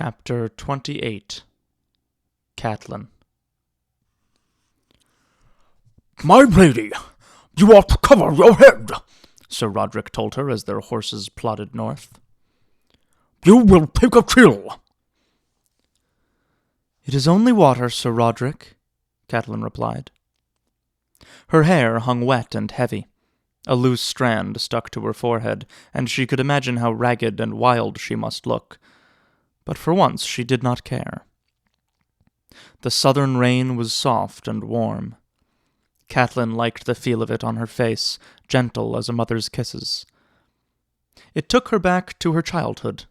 Chapter 28 Catelyn. "My lady, you ought to cover your head," Sir Roderick told her as their horses plodded north. "You will take a chill." "It is only water, Sir Roderick," Catelyn replied. Her hair hung wet and heavy. A loose strand stuck to her forehead, and she could imagine how ragged and wild she must look. But for once she did not care. The southern rain was soft and warm. Catelyn liked the feel of it on her face, gentle as a mother's kisses. It took her back to her childhood,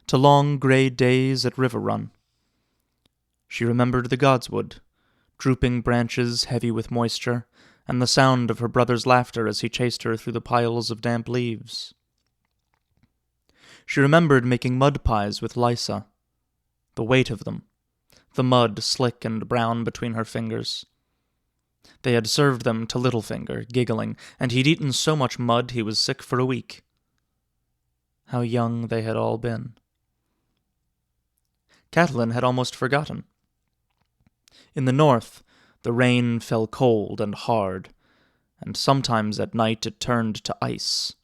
to long gray days at River Run. She remembered the godswood, drooping branches heavy with moisture, and the sound of her brother's laughter as he chased her through the piles of damp leaves. She remembered making mud pies with Lysa, the weight of them, the mud slick and brown between her fingers. They had served them to Littlefinger, giggling, and he'd eaten so much mud he was sick for a week. How young they had all been. Catelyn had almost forgotten. In the north, the rain fell cold and hard, and sometimes at night it turned to ice.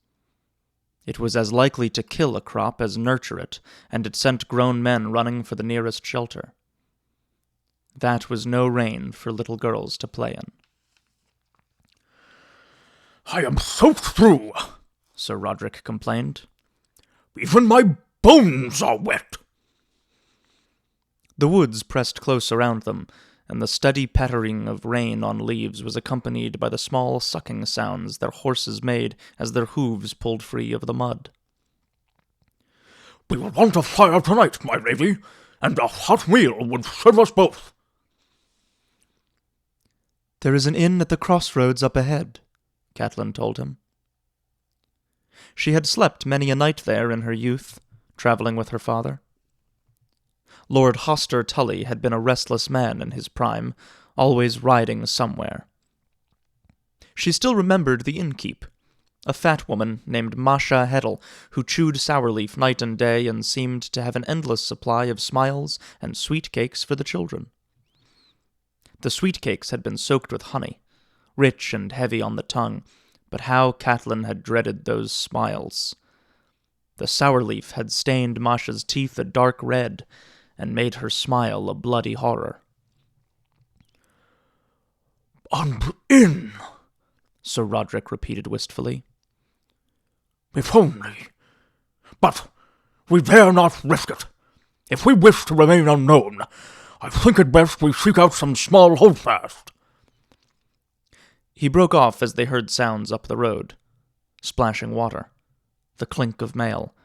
It was as likely to kill a crop as nurture it, and it sent grown men running for the nearest shelter. That was no rain for little girls to play in. "I am soaked through," Sir Roderick complained. "Even my bones are wet." The woods pressed close around them, and the steady pattering of rain on leaves was accompanied by the small sucking sounds their horses made as their hooves pulled free of the mud. "We will want a fire tonight, my lady, and a hot meal would serve us both." "There is an inn at the crossroads up ahead," Catelyn told him. She had slept many a night there in her youth, traveling with her father. Lord Hoster Tully had been a restless man in his prime, always riding somewhere. She still remembered the innkeep, a fat woman named Masha Heddle, who chewed sourleaf night and day and seemed to have an endless supply of smiles and sweet cakes for the children. The sweet cakes had been soaked with honey, rich and heavy on the tongue, but how Catelyn had dreaded those smiles. The sourleaf had stained Masha's teeth a dark red, and made her smile a bloody horror. "An inn," Sir Roderick repeated wistfully. "If only. But we dare not risk it. If we wish to remain unknown, I think it best we seek out some small holdfast." He broke off as they heard sounds up the road. Splashing water, the clink of mail,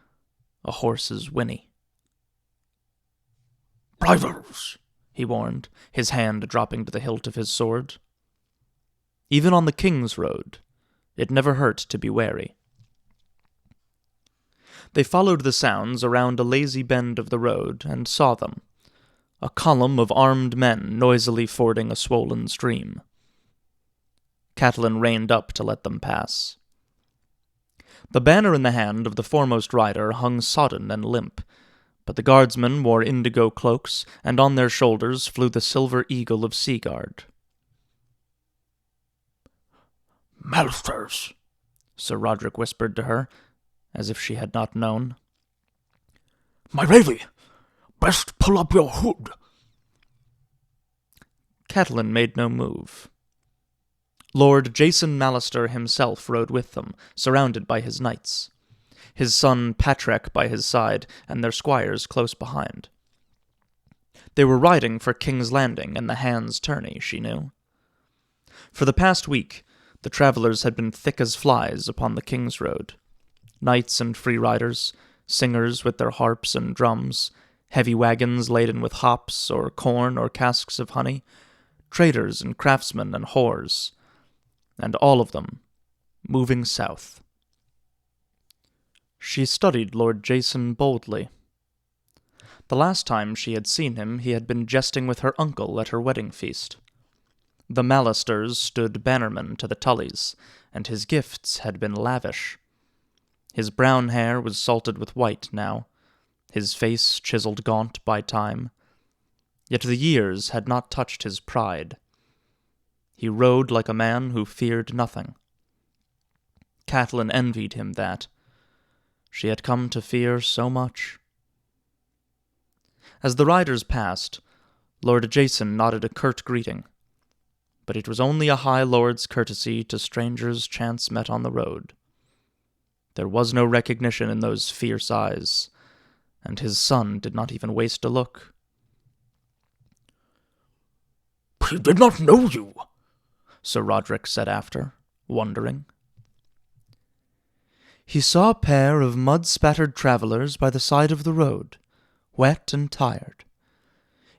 a horse's whinny. "Bridles," he warned, his hand dropping to the hilt of his sword. Even on the King's Road, it never hurt to be wary. They followed the sounds around a lazy bend of the road and saw them, a column of armed men noisily fording a swollen stream. Catelyn reined up to let them pass. The banner in the hand of the foremost rider hung sodden and limp, but the guardsmen wore indigo cloaks, and on their shoulders flew the silver eagle of Seaguard. "Malisters," Sir Roderick whispered to her, as if she had not known. "My lady, best pull up your hood." Catelyn made no move. Lord Jason Mallister himself rode with them, surrounded by his knights, his son Patrek by his side, and their squires close behind. They were riding for King's Landing and the Hand's Tourney, she knew. For the past week, the travelers had been thick as flies upon the King's Road. Knights and free riders, singers with their harps and drums, heavy wagons laden with hops or corn or casks of honey, traders and craftsmen and whores, and all of them moving south. She studied Lord Jason boldly. The last time she had seen him, he had been jesting with her uncle at her wedding feast. The Mallisters stood bannermen to the Tullys, and his gifts had been lavish. His brown hair was salted with white now, his face chiseled gaunt by time. Yet the years had not touched his pride. He rode like a man who feared nothing. Catelyn envied him that. She had come to fear so much. As the riders passed, Lord Jason nodded a curt greeting, but it was only a high lord's courtesy to strangers chance met on the road. There was no recognition in those fierce eyes, and his son did not even waste a look. "He did not know you," Sir Roderick said after, wondering. He saw a pair of mud-spattered travelers by the side of the road, wet and tired.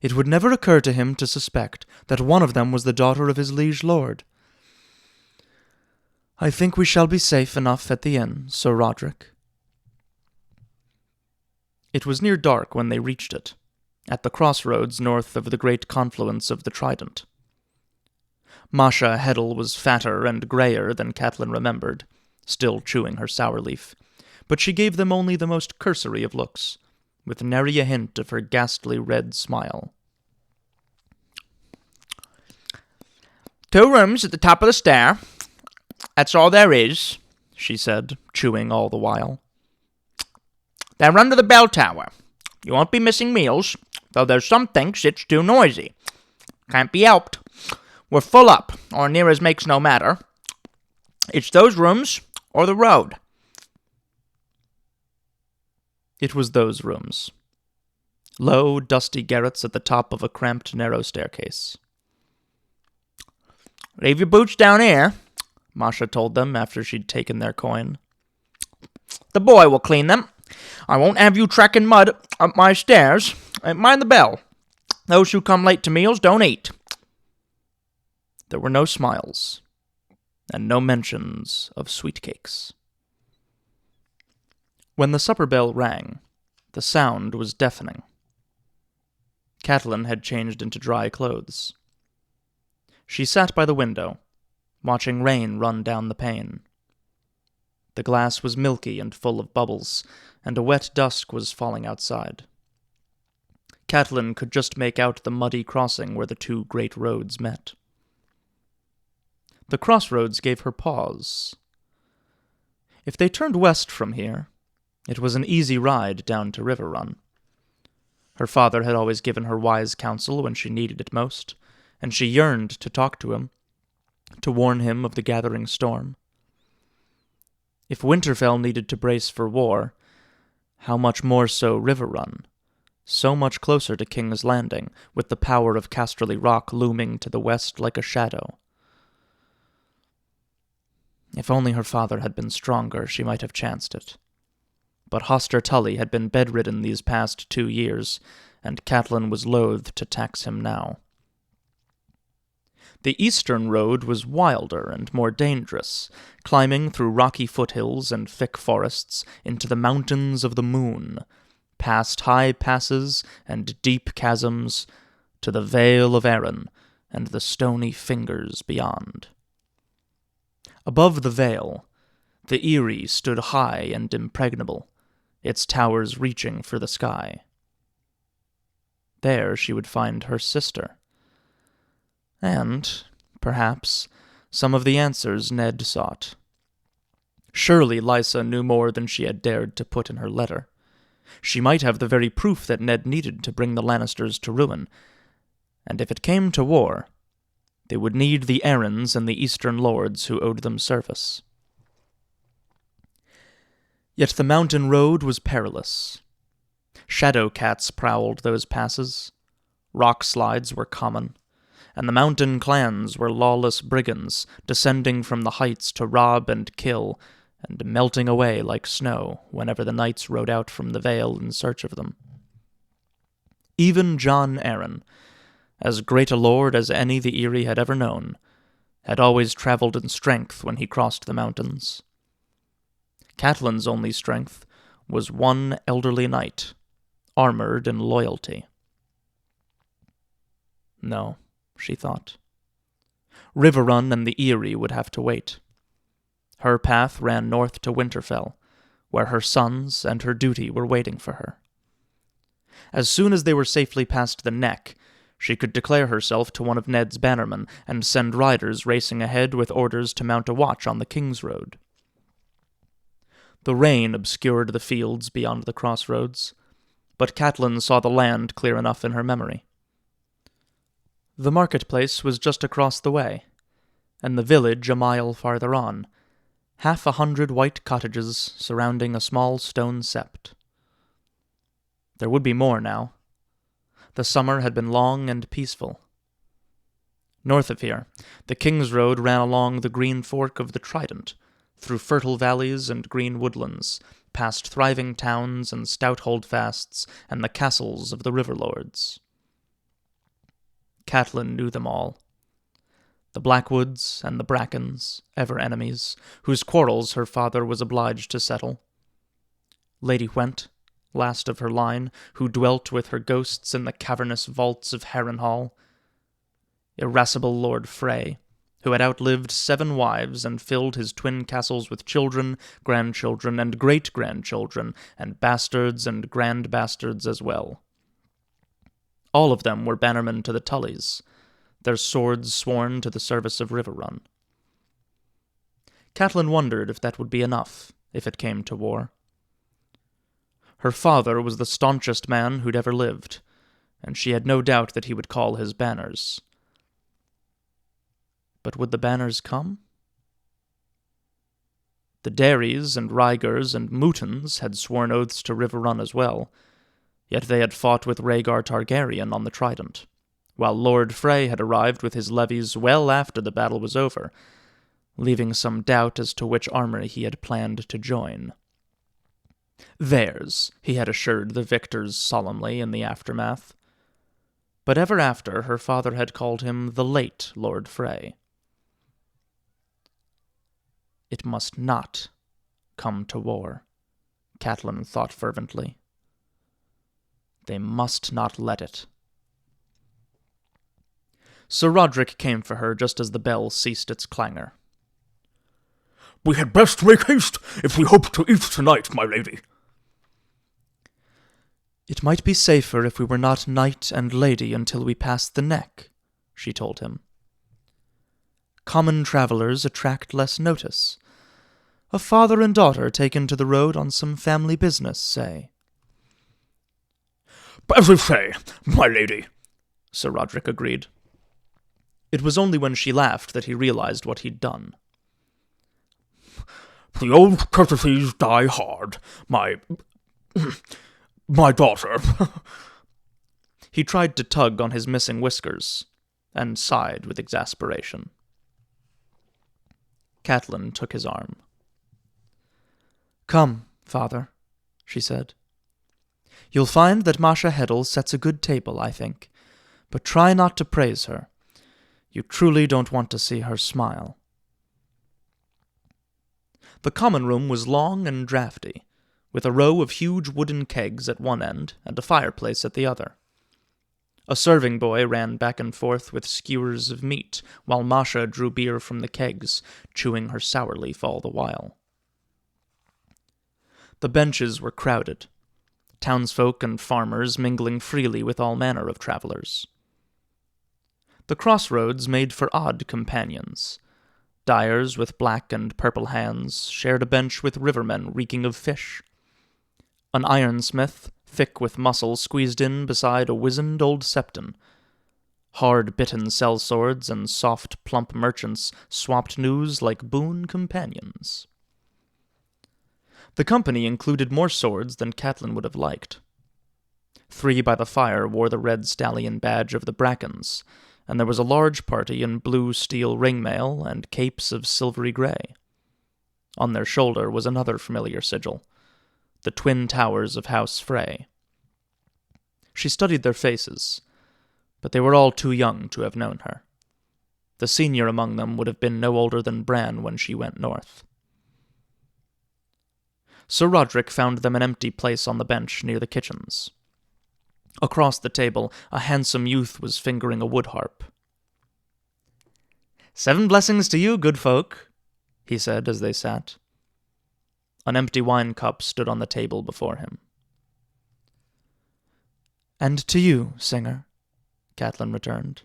It would never occur to him to suspect that one of them was the daughter of his liege lord. I think we shall be safe enough at the inn, Sir Roderick. It was near dark when they reached it, at the crossroads north of the great confluence of the Trident. Masha Heddle was fatter and greyer than Catelyn remembered, still chewing her sour leaf, but she gave them only the most cursory of looks, with nary a hint of her ghastly red smile. 2 rooms at the top of the stair. That's all there is, she said, chewing all the while. They're under the bell tower. You won't be missing meals, though there's some thinks it's too noisy. Can't be helped. We're full up, or near as makes no matter. It's those rooms or the road. It was those rooms. Low, dusty garrets at the top of a cramped, narrow staircase. Leave your boots down here, Masha told them after she'd taken their coin. The boy will clean them. I won't have you tracking mud up my stairs. Mind the bell. Those who come late to meals don't eat. There were no smiles, and no mentions of sweet cakes. When the supper bell rang, the sound was deafening. Catelyn had changed into dry clothes. She sat by the window, watching rain run down the pane. The glass was milky and full of bubbles, and a wet dusk was falling outside. Catelyn could just make out the muddy crossing where the 2 great roads met. The crossroads gave her pause. If they turned west from here, it was an easy ride down to River Run. Her father had always given her wise counsel when she needed it most, and she yearned to talk to him, to warn him of the gathering storm. If Winterfell needed to brace for war, how much more so River Run, so much closer to King's Landing, with the power of Casterly Rock looming to the west like a shadow. If only her father had been stronger, she might have chanced it. But Hoster Tully had been bedridden these past 2 years, and Catelyn was loath to tax him now. The eastern road was wilder and more dangerous, climbing through rocky foothills and thick forests into the mountains of the moon, past high passes and deep chasms, to the Vale of Arryn and the stony fingers beyond. Above the vale, the Eyrie stood high and impregnable, its towers reaching for the sky. There she would find her sister. And, perhaps, some of the answers Ned sought. Surely Lysa knew more than she had dared to put in her letter. She might have the very proof that Ned needed to bring the Lannisters to ruin, and if it came to war, they would need the Arryns and the eastern lords who owed them service. Yet the mountain road was perilous. Shadow cats prowled those passes. Rock slides were common, and the mountain clans were lawless brigands, descending from the heights to rob and kill, and melting away like snow whenever the knights rode out from the vale in search of them. Even Jon Arryn, as great a lord as any the Eyrie had ever known, had always travelled in strength when he crossed the mountains. Catelyn's only strength was one elderly knight, armored in loyalty. No, she thought. Riverrun and the Eyrie would have to wait. Her path ran north to Winterfell, where her sons and her duty were waiting for her. As soon as they were safely past the neck, she could declare herself to one of Ned's bannermen and send riders racing ahead with orders to mount a watch on the King's Road. The rain obscured the fields beyond the crossroads, but Catelyn saw the land clear enough in her memory. The marketplace was just across the way, and the village a mile farther on, 100 white cottages surrounding a small stone sept. There would be more now. The summer had been long and peaceful. North of here, the King's Road ran along the green fork of the Trident, through fertile valleys and green woodlands, past thriving towns and stout holdfasts and the castles of the river lords. Catelyn knew them all. The Blackwoods and the Brackens, ever enemies, whose quarrels her father was obliged to settle. Lady Whent, last of her line, who dwelt with her ghosts in the cavernous vaults of Harrenhal. Irascible Lord Frey, who had outlived 7 wives and filled his twin castles with children, grandchildren, and great-grandchildren, and bastards and grand-bastards as well. All of them were bannermen to the Tullys, their swords sworn to the service of Riverrun. Catelyn wondered if that would be enough, if it came to war. Her father was the staunchest man who'd ever lived, and she had no doubt that he would call his banners. But would the banners come? The Darys and Rygers and Mootons had sworn oaths to Riverrun as well, yet they had fought with Rhaegar Targaryen on the Trident, while Lord Frey had arrived with his levies well after the battle was over, leaving some doubt as to which army he had planned to join. Theirs, he had assured the victors solemnly in the aftermath. But ever after, her father had called him the late Lord Frey. It must not come to war, Catelyn thought fervently. They must not let it. Sir Roderick came for her just as the bell ceased its clangor. "We had best make haste if we hope to eat tonight, my lady." "It might be safer if we were not knight and lady until we passed the neck," she told him. "Common travelers attract less notice. A father and daughter taken to the road on some family business, say." "As you say, my lady," Sir Roderick agreed. It was only when she laughed that he realized what he'd done. "The old courtesies die hard, my daughter." He tried to tug on his missing whiskers, and sighed with exasperation. Catelyn took his arm. "Come, father," she said. "You'll find that Masha Heddle sets a good table, I think, but try not to praise her. You truly don't want to see her smile." The common room was long and draughty, with a row of huge wooden kegs at one end and a fireplace at the other. A serving boy ran back and forth with skewers of meat, while Masha drew beer from the kegs, chewing her sour leaf all the while. The benches were crowded, townsfolk and farmers mingling freely with all manner of travelers. The crossroads made for odd companions. Dyers with black and purple hands shared a bench with rivermen reeking of fish. An ironsmith, thick with muscle, squeezed in beside a wizened old septon. Hard-bitten sellswords and soft, plump merchants swapped news like boon companions. The company included more swords than Catelyn would have liked. 3 by the fire wore the red stallion badge of the Brackens, and there was a large party in blue steel ringmail and capes of silvery gray. On their shoulder was another familiar sigil, the twin towers of House Frey. She studied their faces, but they were all too young to have known her. The senior among them would have been no older than Bran when she went north. Sir Roderick found them an empty place on the bench near the kitchens. Across the table, a handsome youth was fingering a wood harp. "7 blessings to you, good folk," he said as they sat. An empty wine cup stood on the table before him. "And to you, singer," Catelyn returned.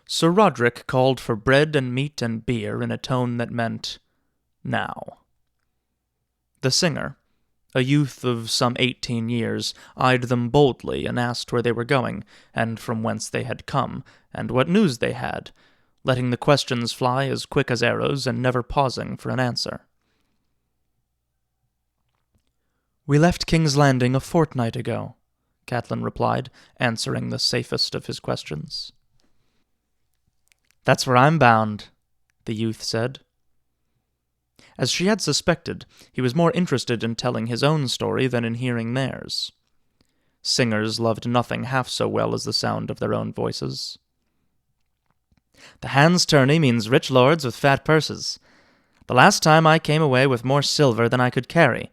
Sir Roderick called for bread and meat and beer in a tone that meant, "Now." The singer, a youth of some 18 years, eyed them boldly and asked where they were going, and from whence they had come, and what news they had, letting the questions fly as quick as arrows and never pausing for an answer. "We left King's Landing a fortnight ago," Catelyn replied, answering the safest of his questions. "That's where I'm bound," the youth said. As she had suspected, he was more interested in telling his own story than in hearing theirs. Singers loved nothing half so well as the sound of their own voices. "The hand's tourney means rich lords with fat purses. The last time I came away with more silver than I could carry,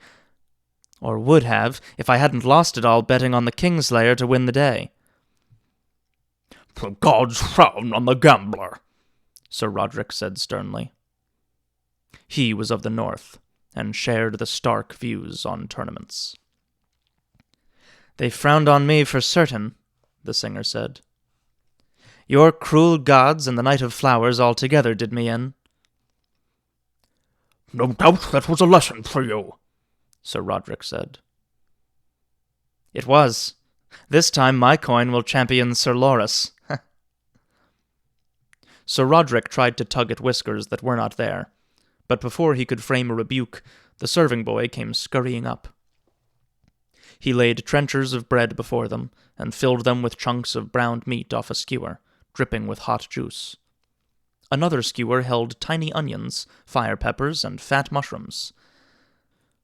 or would have if I hadn't lost it all betting on the Kingslayer to win the day." "The gods frown on the gambler," Sir Roderick said sternly. He was of the north, and shared the stark views on tournaments. "They frowned on me for certain," the singer said. "Your cruel gods and the Knight of Flowers altogether did me in." "No doubt that was a lesson for you," Sir Roderick said. "It was. This time my coin will champion Sir Loras." Sir Roderick tried to tug at whiskers that were not there, but before he could frame a rebuke, the serving boy came scurrying up. He laid trenchers of bread before them, and filled them with chunks of browned meat off a skewer, dripping with hot juice. Another skewer held tiny onions, fire peppers, and fat mushrooms.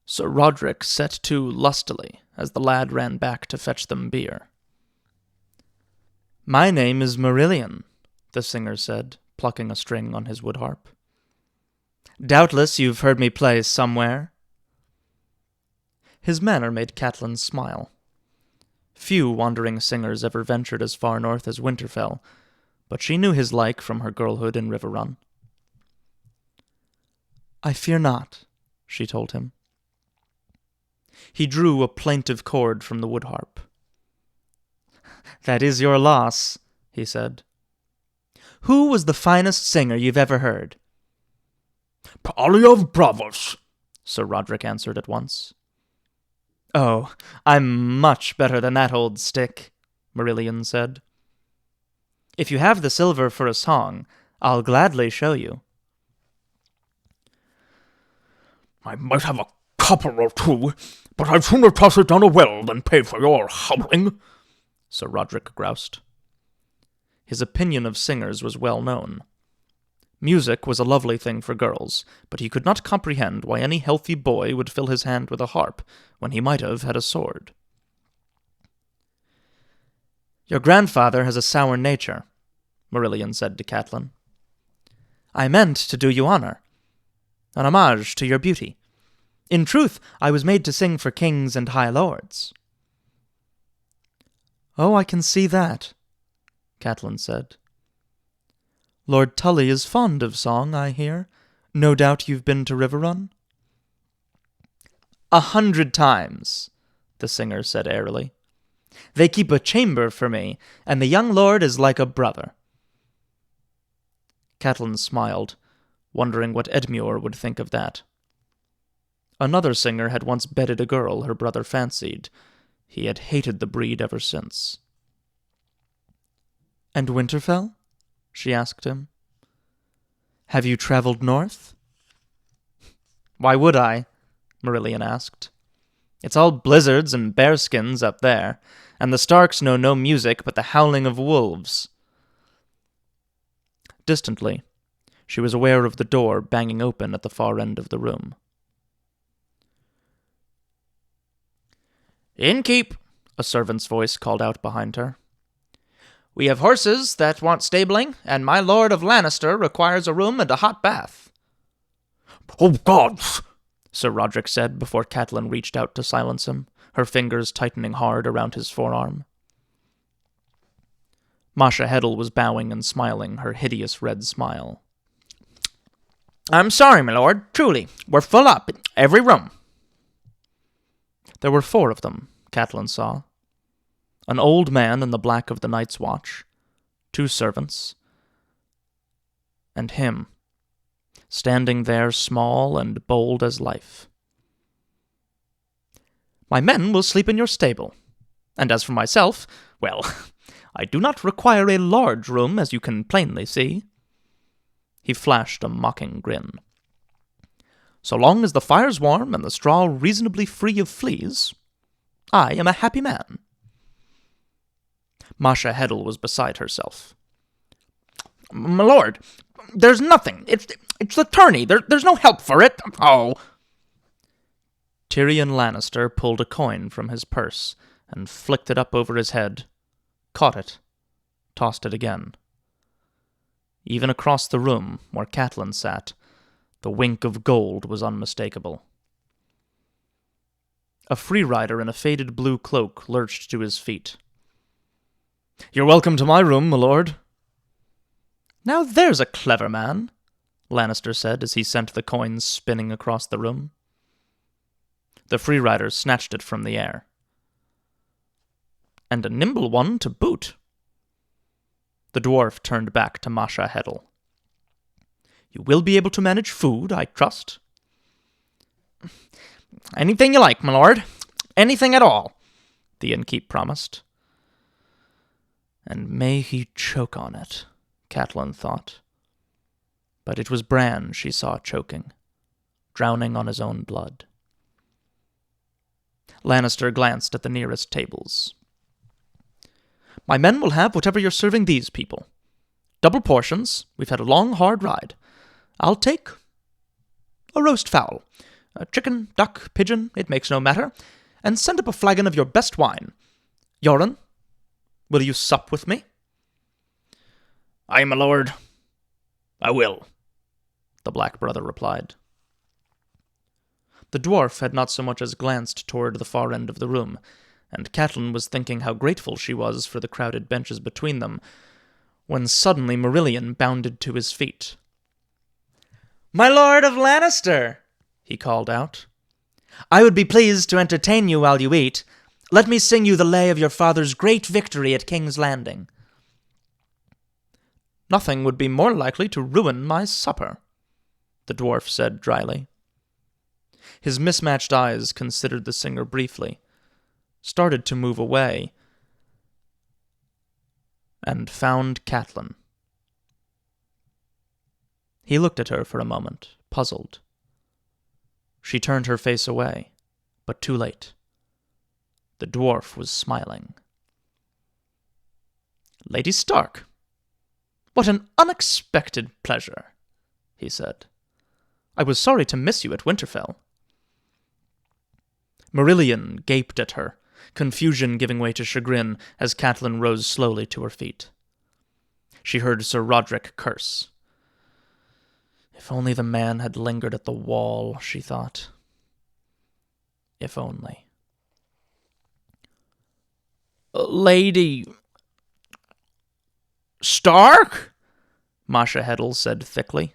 Sir Roderick set to lustily as the lad ran back to fetch them beer. "My name is Marillion," the singer said, plucking a string on his wood harp. "Doubtless you've heard me play somewhere." His manner made Catelyn smile. Few wandering singers ever ventured as far north as Winterfell, but she knew his like from her girlhood in Riverrun. "I fear not," she told him. He drew a plaintive chord from the wood harp. "That is your loss," he said. "Who was the finest singer you've ever heard?" "Polly of Bravos," Sir Roderick answered at once. "Oh, I'm much better than that old stick," Marillion said. "If you have the silver for a song, I'll gladly show you." "I might have a copper or two, but I'd sooner toss it down a well than pay for your howling," Sir Roderick groused. His opinion of singers was well known. Music was a lovely thing for girls, but he could not comprehend why any healthy boy would fill his hand with a harp when he might have had a sword. "Your grandfather has a sour nature," Marillion said to Catelyn. "I meant to do you honor, an homage to your beauty. In truth, I was made to sing for kings and high lords." "Oh, I can see that," Catelyn said. "Lord Tully is fond of song, I hear. No doubt you've been to Riverrun?" 100 times, the singer said airily. "They keep a chamber for me, and the young lord is like a brother." Catelyn smiled, wondering what Edmure would think of that. Another singer had once bedded a girl her brother fancied. He had hated the breed ever since. "And Winterfell?" she asked him. "Have you traveled north?" "Why would I?" Marillion asked. "It's all blizzards and bearskins up there, and the Starks know no music but the howling of wolves." Distantly, she was aware of the door banging open at the far end of the room. "Innkeep," a servant's voice called out behind her. "We have horses that want stabling, and my Lord of Lannister requires a room and a hot bath." "Oh, gods!" Sir Roderick said before Catelyn reached out to silence him, her fingers tightening hard around his forearm. Masha Heddle was bowing and smiling, her hideous red smile. "I'm sorry, my lord, truly. We're full up, every room." There were 4 of them, Catelyn saw. an old man in the black of the night's watch, 2 servants, and him, standing there small and bold as life. "My men will sleep in your stable, and as for myself, well, I do not require a large room, as you can plainly see." He flashed a mocking grin. "So long as the fire's warm and the straw reasonably free of fleas, I am a happy man." Masha Heddle was beside herself. "My lord, there's nothing. It's the tourney. There's no help for it. Oh." Tyrion Lannister pulled a coin from his purse and flicked it up over his head, caught it, tossed it again. Even across the room where Catelyn sat, the wink of gold was unmistakable. A free rider in a faded blue cloak lurched to his feet. "You're welcome to my room, my lord." "Now there's a clever man," Lannister said as he sent the coins spinning across the room. The free rider snatched it from the air. "And a nimble one to boot." The dwarf turned back to Masha Heddle. "You will be able to manage food, I trust?" "Anything you like, my lord. Anything at all," the innkeep promised. And may he choke on it, Catelyn thought. But it was Bran she saw choking, drowning on his own blood. Lannister glanced at the nearest tables. "My men will have whatever you're serving these people. Double portions. We've had a long, hard ride. I'll take a roast fowl. A chicken, duck, pigeon, it makes no matter. And send up a flagon of your best wine. Yoren, will you sup with me?" "Aye, my lord. I will," the Black Brother replied. The dwarf had not so much as glanced toward the far end of the room, and Catelyn was thinking how grateful she was for the crowded benches between them, when suddenly Marillion bounded to his feet. "My Lord of Lannister!" he called out. "I would be pleased to entertain you while you eat. Let me sing you the lay of your father's great victory at King's Landing." "Nothing would be more likely to ruin my supper," the dwarf said dryly. His mismatched eyes considered the singer briefly, started to move away, and found Catelyn. He looked at her for a moment, puzzled. She turned her face away, but too late. The dwarf was smiling. "Lady Stark, what an unexpected pleasure," he said. "I was sorry to miss you at Winterfell." Marillion gaped at her, confusion giving way to chagrin as Catelyn rose slowly to her feet. She heard Sir Roderick curse. If only the man had lingered at the wall, she thought. If only. "Lady Stark?" Masha Heddle said thickly.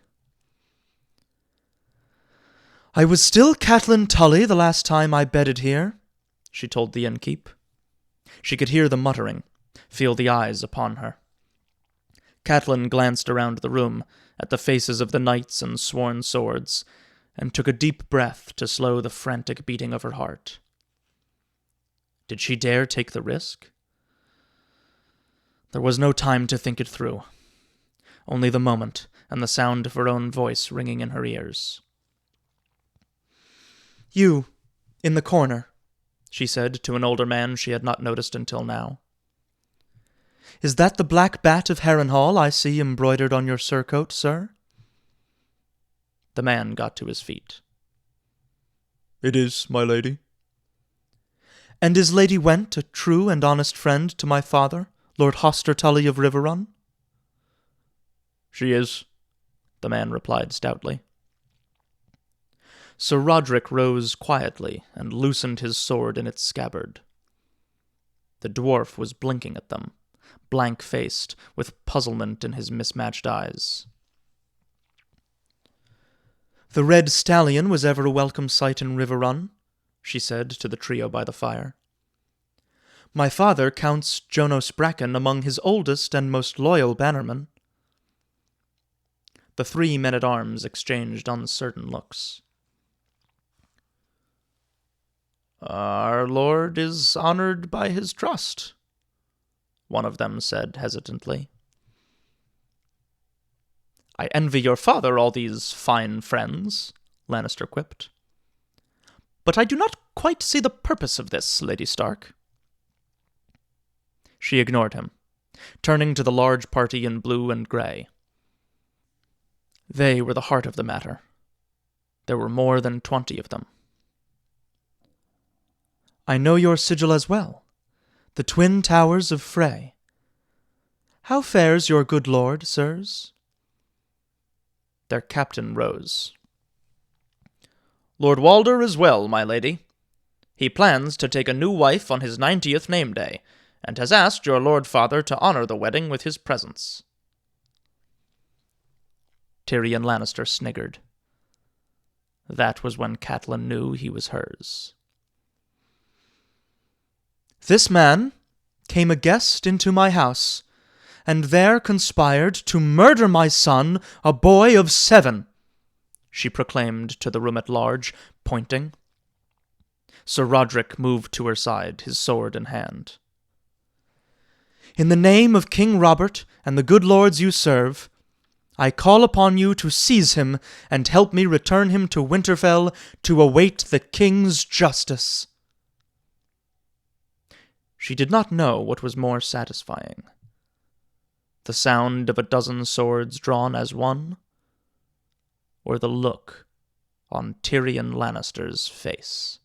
"I was still Catelyn Tully the last time I bedded here," she told the innkeep. She could hear the muttering, feel the eyes upon her. Catelyn glanced around the room, at the faces of the knights and sworn swords, and took a deep breath to slow the frantic beating of her heart. Did she dare take the risk? There was no time to think it through. Only the moment, and the sound of her own voice ringing in her ears. "You, in the corner," she said to an older man she had not noticed until now. "Is that the black bat of Harrenhal I see embroidered on your surcoat, sir?" The man got to his feet. "It is, my lady." "And is Lady Went a true and honest friend to my father, Lord Hoster Tully of Riverrun?" "She is," the man replied stoutly. Sir Roderick rose quietly and loosened his sword in its scabbard. The dwarf was blinking at them, blank-faced, with puzzlement in his mismatched eyes. "The red stallion was ever a welcome sight in Riverrun," she said to the trio by the fire. My father counts Jonas Bracken among his oldest and most loyal bannermen. The 3 men-at-arms exchanged uncertain looks. Our lord is honored by his trust, one of them said hesitantly. I envy your father all these fine friends, Lannister quipped. But I do not quite see the purpose of this, Lady Stark. She ignored him, turning to the large party in blue and grey. They were the heart of the matter. There were more than 20 of them. I know your sigil as well, the twin towers of Frey. How fares your good lord, sirs? Their captain rose. Lord Walder is well, my lady. He plans to take a new wife on his 90th name day, and has asked your lord father to honor the wedding with his presence. Tyrion Lannister sniggered. That was when Catelyn knew he was hers. This man came a guest into my house, and there conspired to murder my son, a boy of 7, she proclaimed to the room at large, pointing. Sir Roderick moved to her side, his sword in hand. In the name of King Robert and the good lords you serve, I call upon you to seize him and help me return him to Winterfell to await the king's justice. She did not know what was more satisfying, the sound of a dozen swords drawn as one, or the look on Tyrion Lannister's face.